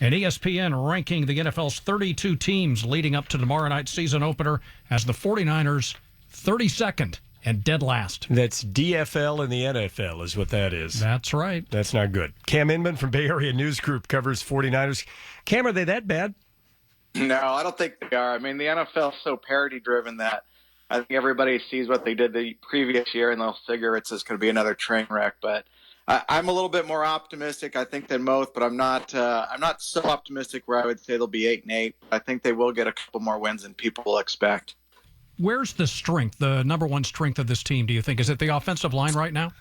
And ESPN ranking the NFL's 32 teams leading up to tomorrow night's season opener as the 49ers 32nd and dead last. That's DFL in the NFL is what that is. That's right. That's not good. Cam Inman from Bay Area News Group covers 49ers. Cam, are they that bad? No, I don't think they are. I mean, the NFL is so parity-driven that I think everybody sees what they did the previous year, and they'll figure it's just going to be another train wreck. But I'm a little bit more optimistic, I think, than most. But I'm not so optimistic where I would say they'll be 8-8. I think they will get a couple more wins than people will expect. Where's the strength, the number one strength of this team, do you think? Is it the offensive line right now?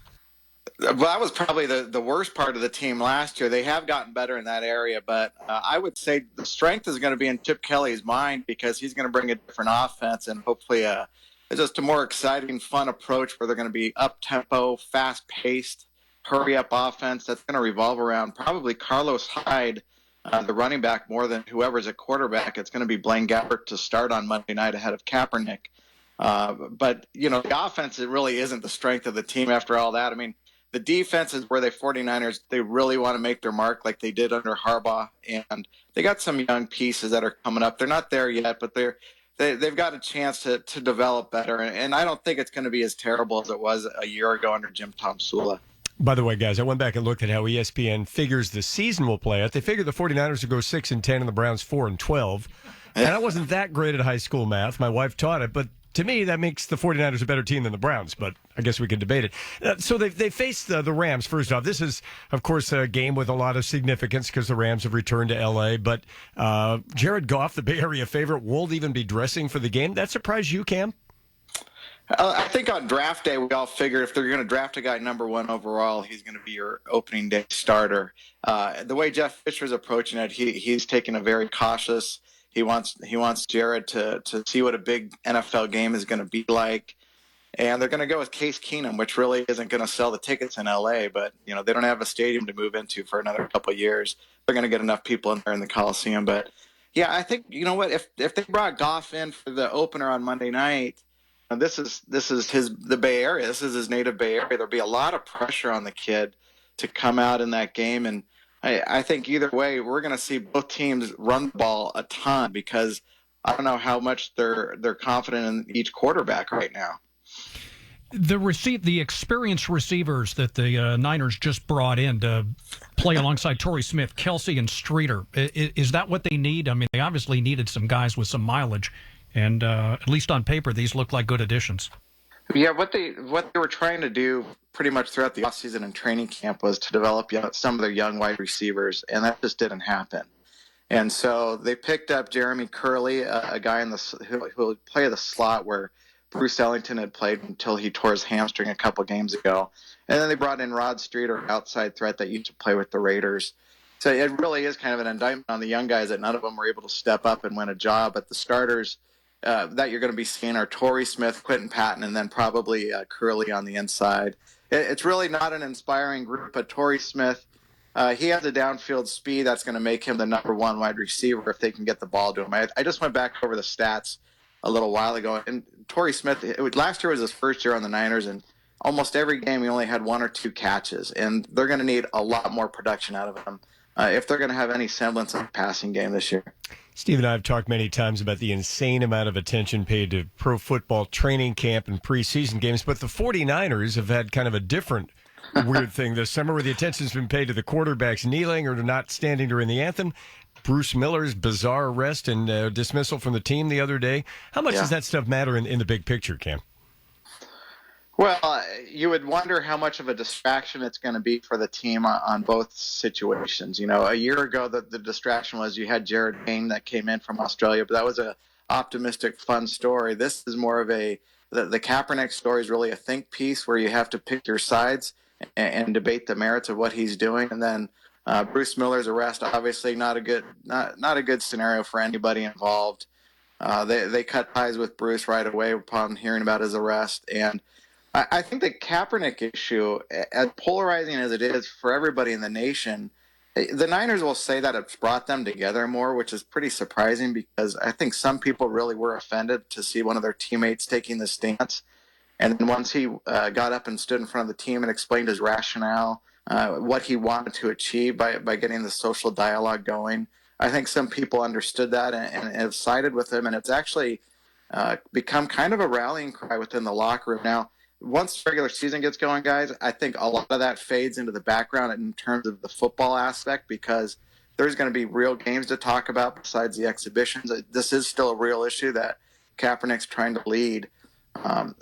Well, that was probably the worst part of the team last year. They have gotten better in that area, but I would say the strength is going to be in Chip Kelly's mind because he's going to bring a different offense and hopefully just a more exciting, fun approach where they're going to be up-tempo, fast-paced, hurry-up offense that's going to revolve around probably Carlos Hyde, the running back, more than whoever's at quarterback. It's going to be Blaine Gabbert to start on Monday night ahead of Kaepernick. But, the offense, it really isn't the strength of the team after all that. I mean, the defense is where the 49ers, they really want to make their mark like they did under Harbaugh. And they got some young pieces that are coming up. They're not there yet, but they've got a chance to develop better. And I don't think it's going to be as terrible as it was a year ago under Jim Tomsula. By the way, guys, I went back and looked at how ESPN figures the season will play out. They figure the 49ers will go 6-10 and the Browns 4-12. And I wasn't that great at high school math. My wife taught it, but to me, that makes the 49ers a better team than the Browns, but I guess we could debate it. So they faced the Rams, first off. This is, of course, a game with a lot of significance because the Rams have returned to L.A., but Jared Goff, the Bay Area favorite, won't even be dressing for the game. That surprised you, Cam? I think on draft day, we all figured if they're going to draft a guy number one overall, he's going to be your opening day starter. The way Jeff Fisher's approaching it, he's taking a very cautious. He wants Jared to see what a big NFL game is going to be like. And they're going to go with Case Keenum, which really isn't going to sell the tickets in L.A., but, they don't have a stadium to move into for another couple of years. They're going to get enough people in there in the Coliseum. But, yeah, I think, if they brought Goff in for the opener on Monday night, this is the Bay Area. This is his native Bay Area. There'll be a lot of pressure on the kid to come out in that game. And I think either way, we're going to see both teams run the ball a ton because I don't know how much they're confident in each quarterback right now. The experienced receivers that the Niners just brought in to play alongside Torrey Smith, Kelsey, and Streeter, is that what they need? I mean, they obviously needed some guys with some mileage. And at least on paper, these look like good additions. Yeah, what they were trying to do pretty much throughout the offseason and training camp was to develop some of their young wide receivers, and that just didn't happen. And so they picked up Jeremy Curley, a guy who will play the slot where Bruce Ellington had played until he tore his hamstring a couple games ago. And then they brought in Rod Streeter, outside threat that used to play with the Raiders. So it really is kind of an indictment on the young guys that none of them were able to step up and win a job. But the starters that you're going to be seeing are Torrey Smith, Quentin Patton, and then probably Curley on the inside. It's really not an inspiring group, but Torrey Smith, he has a downfield speed that's going to make him the number one wide receiver if they can get the ball to him. I just went back over the stats a little while ago, and Torrey Smith, last year was his first year on the Niners, and almost every game he only had one or two catches, and they're going to need a lot more production out of him if they're going to have any semblance of a passing game this year. Steve and I have talked many times about the insane amount of attention paid to pro football training camp and preseason games, but the 49ers have had kind of a different weird thing this summer where the attention's been paid to the quarterbacks kneeling or not standing during the anthem. Bruce Miller's bizarre arrest and dismissal from the team the other day. How much does that stuff matter in the big picture, Cam? Well, you would wonder how much of a distraction it's going to be for the team on both situations. A year ago, the distraction was you had Jared Payne that came in from Australia, but that was a optimistic, fun story. This is more of the Kaepernick story is really a think piece where you have to pick your sides and debate the merits of what he's doing. And then Bruce Miller's arrest, obviously not a good scenario for anybody involved. They cut ties with Bruce right away upon hearing about his arrest. And I think the Kaepernick issue, as polarizing as it is for everybody in the nation, the Niners will say that it's brought them together more, which is pretty surprising because I think some people really were offended to see one of their teammates taking the stance. And then once he got up and stood in front of the team and explained his rationale, what he wanted to achieve by getting the social dialogue going. I think some people understood that and have sided with him, and it's actually become kind of a rallying cry within the locker room. Now, once the regular season gets going, guys, I think a lot of that fades into the background in terms of the football aspect, because there's going to be real games to talk about besides the exhibitions. This is still a real issue that Kaepernick's trying to lead.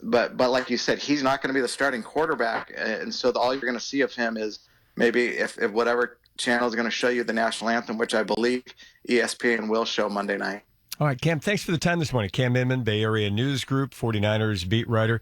But like you said, he's not going to be the starting quarterback, and so all you're going to see of him is maybe if whatever channel is going to show you the national anthem, which I believe ESPN will show Monday night. All right, Cam, thanks for the time this morning. Cam Inman, Bay Area News Group, 49ers beat writer.